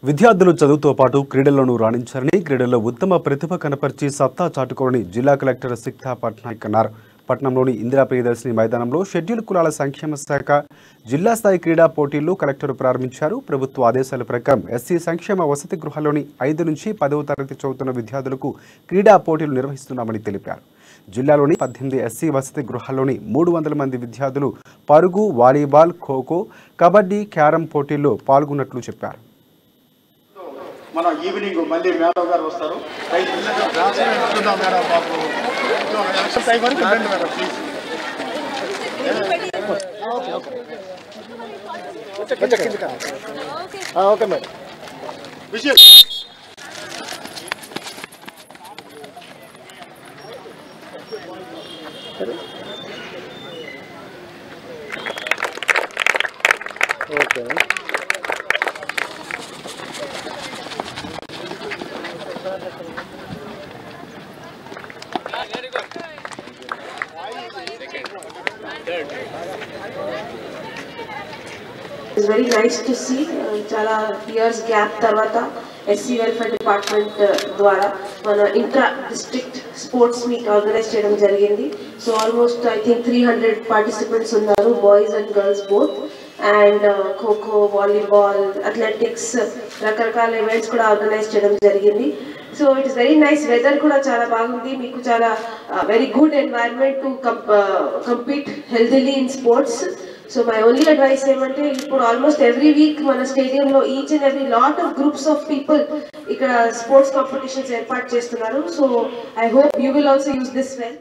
విద్యార్థులు చదువుతో పాటు క్రీడల్లోనూ రాణించారని, క్రీడల్లో ఉత్తమ ప్రతిభ కనపర్చి సత్తా చాటుకోవాలని జిల్లా కలెక్టర్ సిక్తా పట్నాయక్ అన్నారు. పట్నంలోని ఇందిరా ప్రియదర్శిని మైదానంలో షెడ్యూల్ కులాల సంక్షేమ శాఖ జిల్లా స్థాయి క్రీడా పోటీలను కలెక్టర్ ప్రారంభించారు. ప్రభుత్వ ఆదేశాల ప్రకారం ఎస్సీ సంక్షేమ వసతి గృహాల్లోని 5 నుంచి 10వ తరగతి చదువుతున్న విద్యార్థులకు క్రీడా పోటీలు నిర్వహిస్తున్నామని తెలిపారు. జిల్లాలోని 18 ఎస్సీ వసతి గృహాల్లోని 300 మంది విద్యార్థులు పరుగు, వాలీబాల్, ఖోఖో, కబడ్డీ, క్యారం పోటీల్లో పాల్గొన్నట్లు చెప్పారు. మన ఈవినింగ్ మళ్ళీ మేడం గారు వస్తారు. Okay madam. Vijay okay. It's very nice to see chala years gap tarvata SC welfare department ద్వారా మన intra district sports meet organise చేయడం జరిగింది. So almost I think 300 participants ఉన్నారు, boys and girls both. And kho kho, volleyball, athletics, రకరకాల events కూడా organise చేయడం జరిగింది. So it is very nice. Weather కూడా చాలా బాగుంది, మీకు చాలా very good environment to compete healthily in sports. So my only advice ఏమంటే, ఇప్పుడు ఆల్మోస్ట్ ఎవ్రీ వీక్ మన స్టేడియంలో each and every lot of groups of people ఇక్కడ స్పోర్ట్స్ కాంపిటీషన్స్ ఏర్పాటు చేస్తున్నారు. So I hope you will also use this well.